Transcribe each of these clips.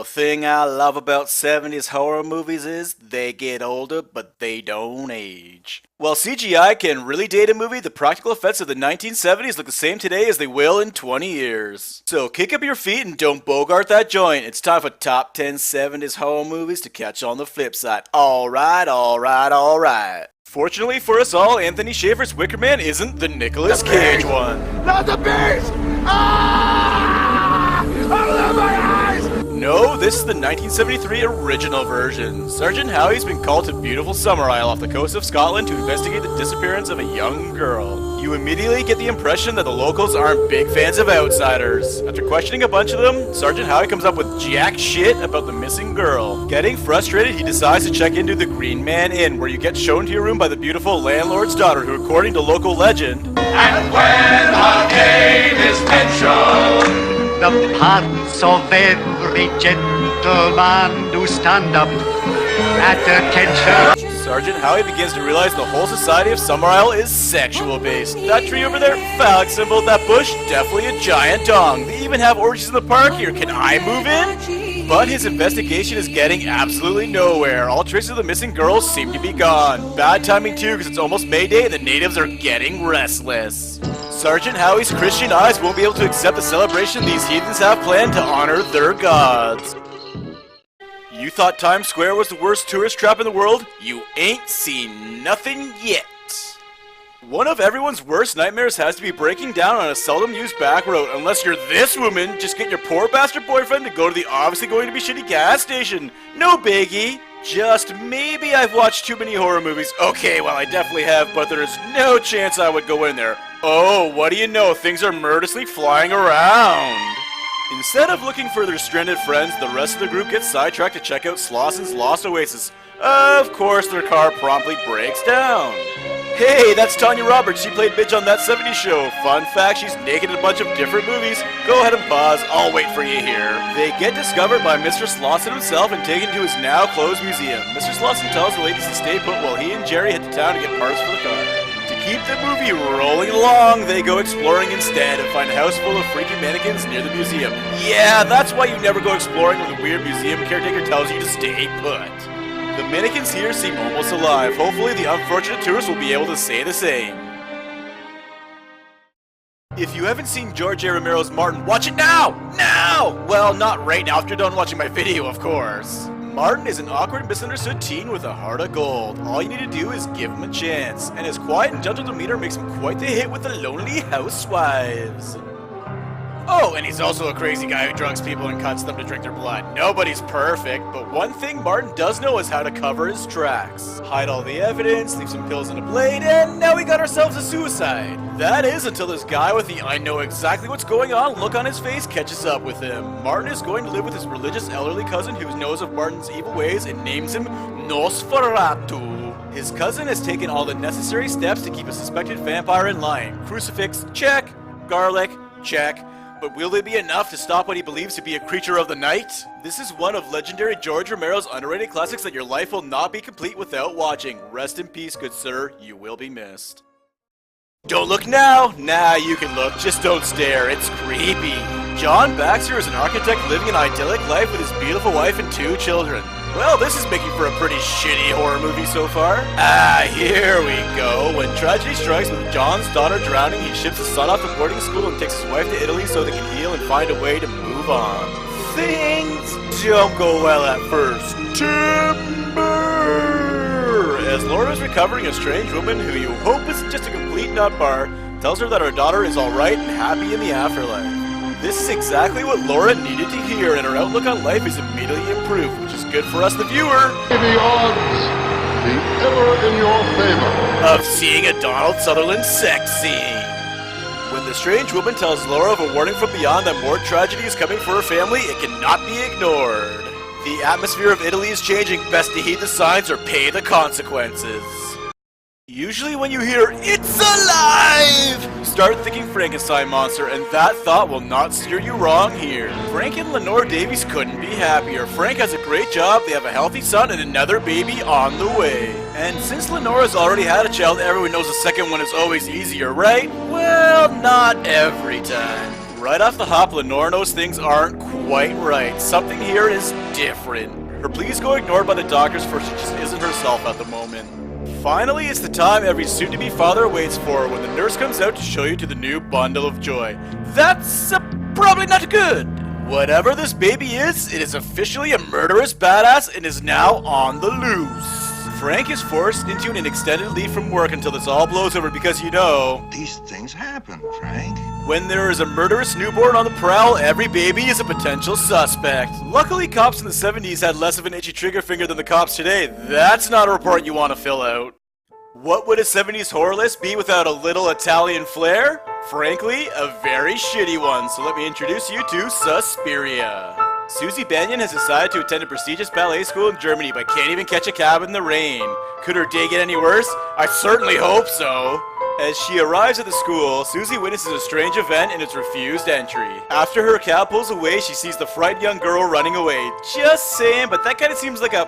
The thing I love about 70s horror movies is they get older, but they don't age. While CGI can really date a movie, the practical effects of the 1970s look the same today as they will in 20 years. So kick up your feet and don't bogart that joint. It's time for top 10 70s horror movies to catch on the flip side. Alright. Fortunately for us all, Anthony Schafer's Wicker Man isn't the Nicolas Cage one. Not the beast! Ah! I love my eyes! No, this is the 1973 original version. Sergeant Howie's been called to beautiful Summer Isle off the coast of Scotland to investigate the disappearance of a young girl. You immediately get the impression that the locals aren't big fans of outsiders. After questioning a bunch of them, Sergeant Howie comes up with jack shit about the missing girl. Getting frustrated, he decides to check into the Green Man Inn, where you get shown to your room by the beautiful landlord's daughter, who according to local legend... And when her name is mentioned, the pants of every gentleman do stand up at attention. Sergeant Howie begins to realize the whole society of Summer Isle is sexual-based. That tree over there, phallic symbol. That bush, definitely a giant dong. They even have orgies in the park here. Can I move in? But his investigation is getting absolutely nowhere. All traces of the missing girls seem to be gone. Bad timing too, because it's almost May Day and the natives are getting restless. Sergeant Howie's Christian eyes won't be able to accept the celebration these heathens have planned to honor their gods. You thought Times Square was the worst tourist trap in the world? You ain't seen nothing yet. One of everyone's worst nightmares has to be breaking down on a seldom used back road. Unless you're this woman, just get your poor bastard boyfriend to go to the obviously going to be shitty gas station. No biggie. Just maybe I've watched too many horror movies. Okay, well I definitely have, but there is no chance I would go in there. Oh, what do you know? Things are murderously flying around. Instead of looking for their stranded friends, the rest of the group gets sidetracked to check out Slauson's Lost Oasis. Of course, their car promptly breaks down. Hey, that's Tanya Roberts. She played Bitch on That 70's Show. Fun fact, she's naked in a bunch of different movies. Go ahead and pause. I'll wait for you here. They get discovered by Mr. Slauson himself and taken to his now closed museum. Mr. Slauson tells the ladies to stay put while he and Jerry head to town to get parts for the car. To keep the movie rolling along, they go exploring instead and find a house full of freaky mannequins near the museum. Yeah, that's why you never go exploring when the weird museum caretaker tells you to stay put. The mannequins here seem almost alive. Hopefully the unfortunate tourists will be able to say the same. If you haven't seen George Romero's Martin, watch it now! Now! Well, not right now after you're done watching my video, of course. Martin is an awkward, misunderstood teen with a heart of gold. All you need to do is give him a chance. And his quiet and gentle demeanor makes him quite the hit with the lonely housewives. Oh, and he's also a crazy guy who drugs people and cuts them to drink their blood. Nobody's perfect, but one thing Martin does know is how to cover his tracks. Hide all the evidence, leave some pills in a blade, and now we got ourselves a suicide. That is until this guy with the I know exactly what's going on look on his face catches up with him. Martin is going to live with his religious elderly cousin who knows of Martin's evil ways and names him Nosferatu. His cousin has taken all the necessary steps to keep a suspected vampire in line. Crucifix, check. Garlic, check. But will they be enough to stop what he believes to be a creature of the night? This is one of legendary George Romero's underrated classics that your life will not be complete without watching. Rest in peace, good sir. You will be missed. Don't look now! Nah, you can look. Just don't stare. It's creepy. John Baxter is an architect living an idyllic life with his beautiful wife and 2 children. Well, this is making for a pretty shitty horror movie so far. Here we go. When tragedy strikes with John's daughter drowning, he ships his son off to boarding school and takes his wife to Italy so they can heal and find a way to move on. Things don't go well at first. Timber! As Laura is recovering, a strange woman who you hope is just a complete nutbar tells her that her daughter is alright and happy in the afterlife. This is exactly what Laura needed to hear, and her outlook on life is immediately improved, which is good for us, the viewer. The odds be ever in your favor of seeing a Donald Sutherland sex scene. When the strange woman tells Laura of a warning from beyond that more tragedy is coming for her family, it cannot be ignored. The atmosphere of Italy is changing. Best to heed the signs or pay the consequences. Usually when you hear, "It's alive!" you start thinking Frankenstein monster, and that thought will not steer you wrong here. Frank and Lenore Davies couldn't be happier. Frank has a great job, they have a healthy son, and another baby on the way. And since Lenore's already had a child, everyone knows the second one is always easier, right? Well, not every time. Right off the hop, Lenore knows things aren't quite right. Something here is different. Her pleas go ignored by the doctors for she just isn't herself at the moment. Finally, it's the time every soon-to-be father waits for when the nurse comes out to show you to the new bundle of joy. That's probably not good. Whatever this baby is, it is officially a murderous badass and is now on the loose. Frank is forced into an extended leave from work until this all blows over because, you know, these things happen, Frank. when there is a murderous newborn on the prowl, every baby is a potential suspect. Luckily, cops in the 70s had less of an itchy trigger finger than the cops today. That's not a report you want to fill out. What would a 70s horror list be without a little Italian flair? Frankly, a very shitty one, so let me introduce you to Suspiria. Susie Banyan has decided to attend a prestigious ballet school in Germany but can't even catch a cab in the rain. Could her day get any worse? I certainly hope so. As she arrives at the school, Susie witnesses a strange event and is refused entry. After her cab pulls away, she sees the frightened young girl running away. Just saying, but that kind of seems like a,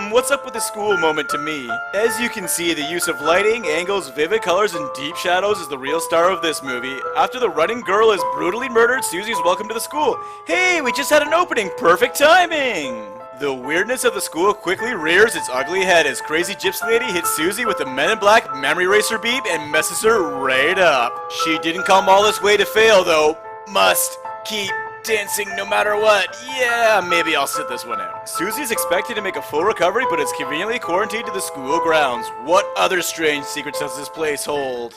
what's up with the school moment to me. As you can see, the use of lighting, angles, vivid colors, and deep shadows is the real star of this movie. After the running girl is brutally murdered, Susie is welcomed to the school. Hey, we just had an opening! Perfect timing! The weirdness of the school quickly rears its ugly head as crazy gypsy lady hits Susie with the Men in Black memory eraser beep and messes her right up. She didn't come all this way to fail though. Must keep dancing no matter what. Yeah, maybe I'll sit this one out. Susie's expected to make a full recovery but is conveniently quarantined to the school grounds. What other strange secrets does this place hold?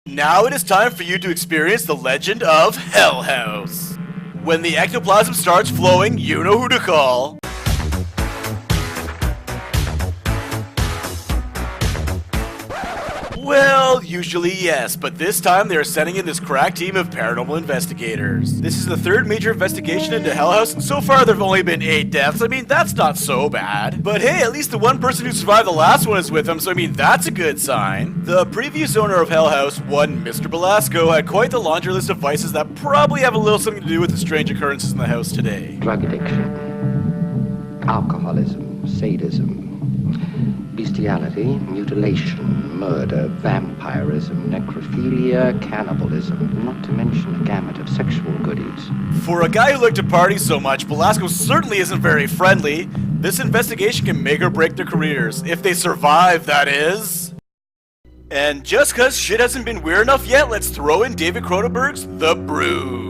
Now it is time for you to experience the legend of Hell House. When the ectoplasm starts flowing, you know who to call. Well, usually yes, but this time they are sending in this crack team of paranormal investigators. This is the third major investigation into Hell House, and so far there have only been 8 deaths. I mean, that's not so bad. But hey, at least the one person who survived the last one is with them, so I mean, that's a good sign. The previous owner of Hell House, one Mr. Belasco, had quite the laundry list of vices that probably have a little something to do with the strange occurrences in the house today. Drug addiction, alcoholism, sadism, bestiality, mutilation, murder, vampirism, necrophilia, cannibalism, not to mention a gamut of sexual goodies. For a guy who liked to party so much, Belasco certainly isn't very friendly. This investigation can make or break their careers. If they survive, that is. And just cause shit hasn't been weird enough yet, let's throw in David Cronenberg's The Brood.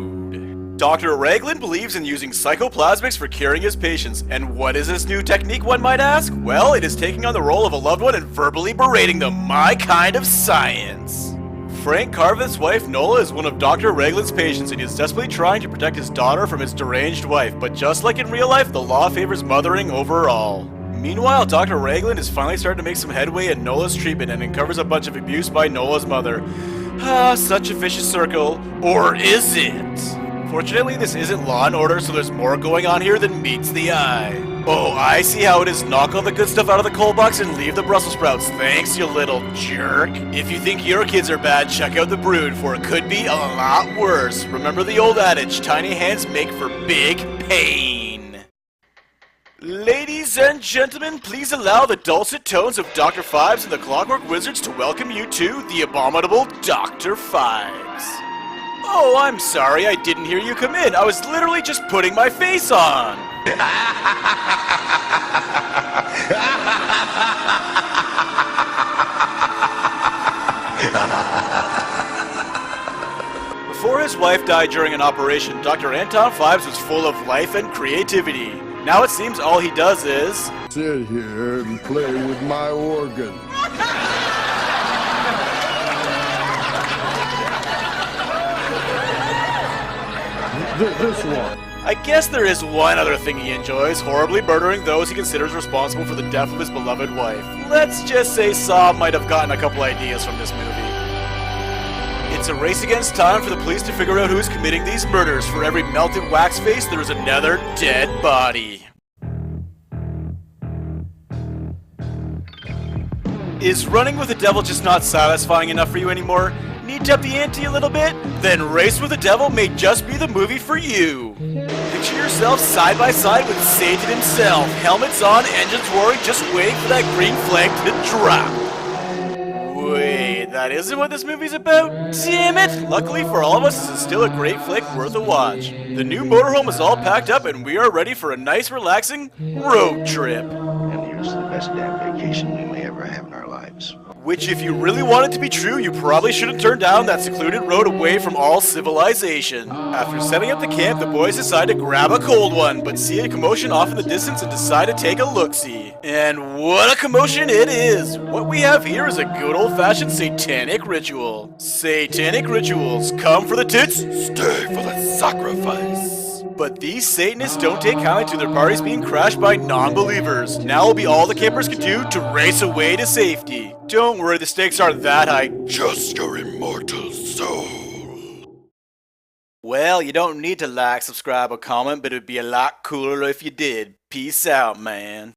Dr. Raglan believes in using psychoplasmics for curing his patients, and what is this new technique, one might ask? Well, it is taking on the role of a loved one and verbally berating them. My kind of science. Frank Carveth's wife, Nola, is one of Dr. Raglan's patients, and he is desperately trying to protect his daughter from his deranged wife, but just like in real life, the law favors mothering over all. Meanwhile, Dr. Raglan is finally starting to make some headway in Nola's treatment and uncovers a bunch of abuse by Nola's mother. Ah, such a vicious circle. Or is it? Fortunately, this isn't Law & Order, so there's more going on here than meets the eye. Oh, I see how it is. Knock all the good stuff out of the coal box and leave the Brussels sprouts. Thanks, you little jerk. If you think your kids are bad, check out The Brood, for it could be a lot worse. Remember the old adage, tiny hands make for big pain. Ladies and gentlemen, please allow the dulcet tones of Dr. Phibes and the Clockwork Wizards to welcome you to the abominable Dr. Phibes. Oh, I'm sorry, I didn't hear you come in. I was literally just putting my face on. Before his wife died during an operation, Dr. Anton Phibes was full of life and creativity. Now it seems all he does is Sit here and play with my organ. This one. I guess there is one other thing he enjoys, horribly murdering those he considers responsible for the death of his beloved wife. Let's just say Saw might have gotten a couple ideas from this movie. It's a race against time for the police to figure out who's committing these murders. For every melted wax face, there is another dead body. Is running with the devil just not satisfying enough for you anymore? Need to up the ante a little bit? Then Race with the Devil may just be the movie for you. Picture yourself side by side with Satan himself, helmets on, engines roaring, just waiting for that green flag to drop. Wait, that isn't what this movie's about? Damn it! Luckily for all of us, this is still a great flick worth a watch. The new motorhome is all packed up and we are ready for a nice relaxing road trip. And here's the best damn vacation we may ever have in our lives. Which, if you really want it to be true, you probably shouldn't turn down that secluded road away from all civilization. After setting up the camp, the boys decide to grab a cold one, but see a commotion off in the distance and decide to take a look-see. And what a commotion it is! What we have here is a good old-fashioned satanic ritual. Satanic rituals, come for the tits, stay for the sacrifice. But these Satanists don't take kindly to their parties being crashed by non-believers. Now will be all the campers can do to race away to safety. Don't worry, the stakes aren't that high. Just your immortal soul. Well, you don't need to like, subscribe, or comment, but it would be a lot cooler if you did. Peace out, man.